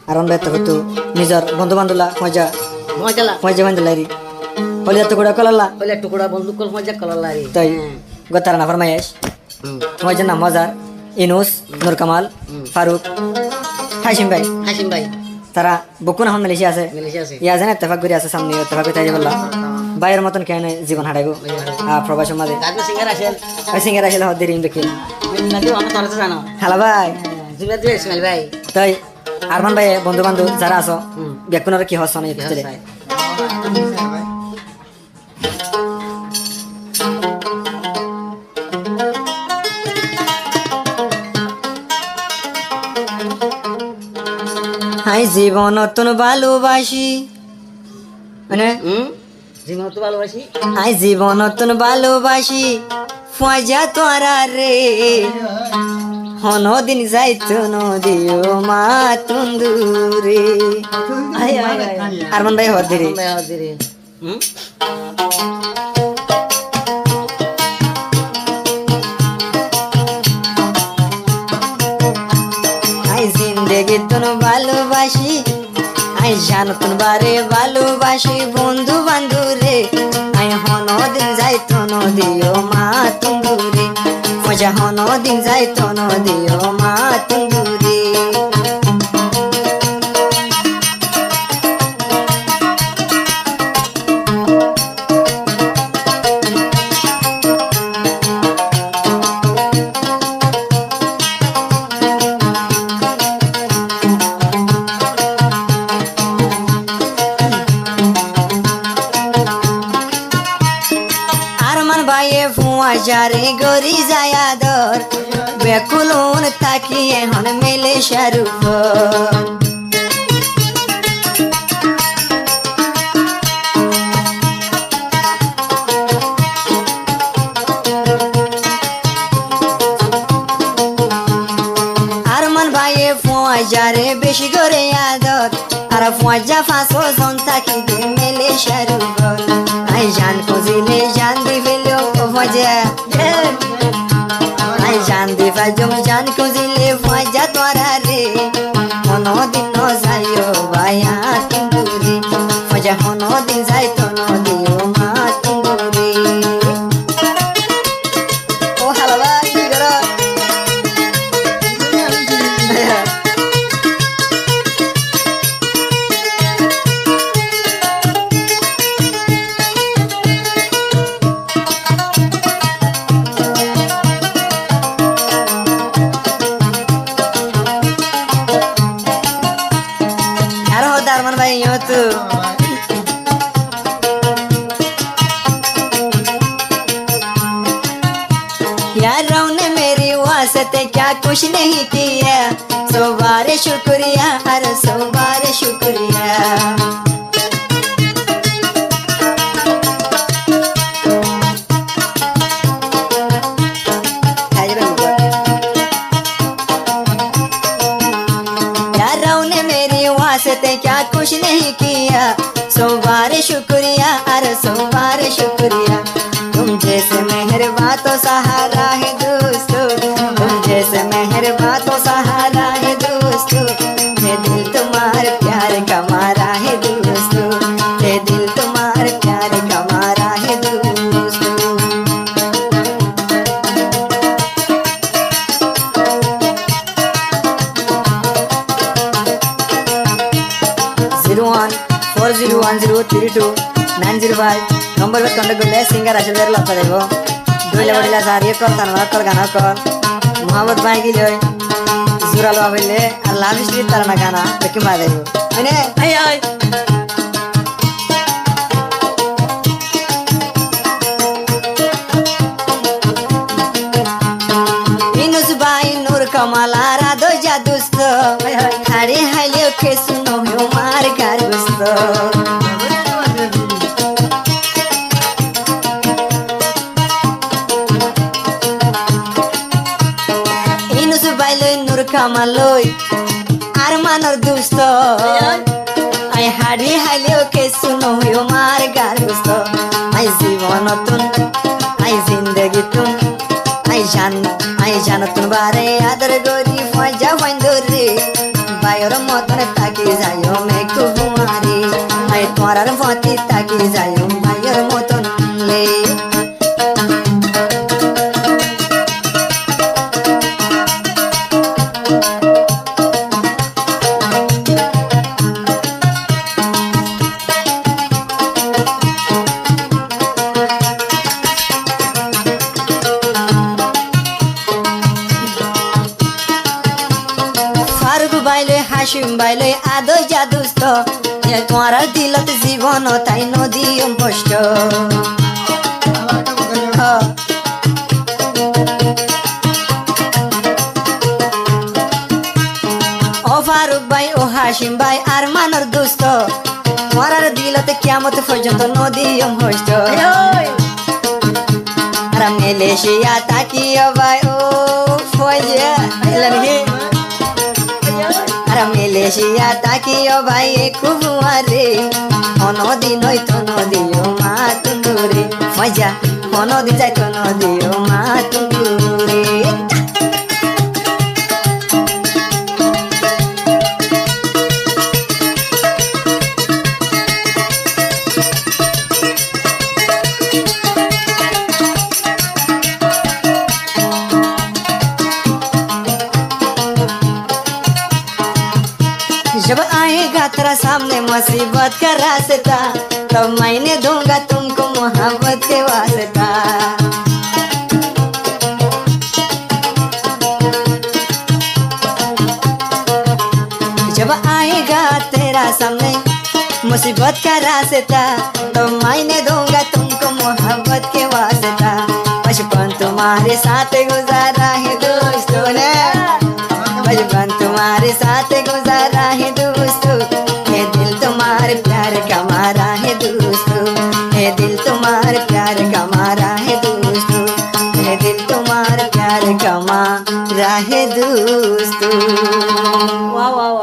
আর অন্য একটা হতো নিজের বন্ধু বান্ধবলা মজা মজালা মজা বান্ধবলারি হলে এত করে কলাল্লা হইলে টুকুরা বন্ধু কল মজা কলালারি তাই গতারা না ফরমায়েশ মজার নাম মজার ইনুস নূর কামাল ফারুক হাসিম ভাই হাসিম ভাই তারা বকুন এখন মালয়েশিয়া আছে মালয়েশিয়া আছে ইয়া জানে তেফাক করে আছে সামনে তেফাক তাই বললা বাইরের মতন কেন জীবন হারাইবো প্রবাস মাঝে কাজে সিঙ্গার আসেন ওই সিঙ্গার আসলে হদ্দের দেখি মিন্নাদি আমার তোরা তো জানো হ্যালো ভাই জুবিয়া দিয়ে ইসমাইল ভাই তাই আরমান ভাই বন্ধু বান্ধব যারা আছো বেকুনার কি হস না ভিতরে হাই জীবন নতুন ভালোবাসি মানে জীবন তো ভালোবাসি আই জীবন নতুন ভালোবাসি ফজা তোরা রে হনদিন যাইতো নদিও মা তুন্দুরে আরমান ভাই হদ্দিরে ভাই হাজিরে আই জিন্দেগি তুন ভালোবাসি আই জানতুন বারে ভালোবাসি বন্ধু বান্ধুরে আই হনদিন যাইতো নদিও মা তুন্দুরে ফজা হনদিন যাইতো নদিও মা তুন্দুরে আরমান ভাইয়ে ফুয়া যারে গরি যায়া দর বেকুলুন তাকিয়ে হন মেলে শারুখ আরমান ভাইয়ে ফুয়া যারে বেশি করে আদর আর ফুয়া যা ফাঁসো জন তাকিয়ে মেলে শারুখ আই জান খুঁজিলে জান দিবিলো মজা আই জান দিবা জম জান খুঁজিলে মজা তোরা রে হনদিন যাইও ভাইয়া তুন্দুরে মজা হনদিন যাইতো নদিও মা তুন্দুরে ও হ্যালো ভাই কি করো আরো দারমান ভাই তো यार ने मेरी वास्ते क्या कुछ नहीं किया सौ बार शुक्रिया हर सौ बार शुक्रिया यारों ने मेरी वास्ते क्या कुछ नहीं किया सौ बार शुक्रिया अरे सौ बार शुक्रिया तुम जैसे मेहरबान तो सहारा है दोस्तों तुम जैसे मेहरबान तो सहारा है दोस्तों ये दिल तुम्हारे प्यार का मारा है दोस्तों ये दिल तुम्हारे प्यार का मारा है दोस्तों 01401032 নম্বর কন্টাক্ট করলে সিঙ্গার আসলে লতা দেব দুইলা বড়িলা সারিয়ে করতান কর গানা কর মোহাম্মদ ভাই কি লই জুরাল বাবলে আর লাভ স্ট্রিট তার না গানা দেখি মা দেব মানে আই আই ইনুস ভাই নূর কমালা রাধো জাদুস্ত হাড়ি হাইলে কে শুনো মার গার গুস্ত ইনুস ভাই লই নূর কামালই আর মানর দুস্ত আই হাড়ি হাইলে কে শুনো মার গার গুস্ত আই জীবন নতুন আই জিন্দগি তুন আই জান তুন বারে আদর গরি ফজা বন্ধুরে বাই ভাইয়ের মতন তাকি যাইও মেঘ হুমারি আই তোমার মতি তাকি যাইও ভাইয়ের মতন লে ফারুক বাইলে হাসিম বাইলে আদো জাদুস্ত তোমার দিলত জীবন তাই নদী কষ্ট ও ফারুক ভাই ও হাসিম ভাই আর মানর দুস্ত তোমার দিলত কিয়ামত পর্যন্ত নদী কষ্ট আর মেলেশিয়া তাকিও ভাই ও ফজা এলানি মেলেশিয়া তাকিও ভাই খুব মারে অনদিন হইতো নদীও মা তুন্দুরে মজা অনদিন যাইতো নদীও মা তুন্দুরে जब आएगा तेरा सामने मुसीबत का रास्ता तब मैंने दूंगा तुमको मोहब्बत के वास्ता जब आएगा तेरा सामने मुसीबत का रास्ता तो मैंने दूंगा तुमको मोहब्बत के वास्ता बचपन तुम्हारे साथ गुजारा है दोस्तों ने बचपन तुम्हारे साथ गुजारा है दोस्तों ये दिल तुम्हारे प्यार का मारा है दोस्तों ये दिल तुम्हारे प्यार का मारा है दोस्तों ये दिल तुम्हारे प्यार का मारा है दोस्तों वाह वाह वाह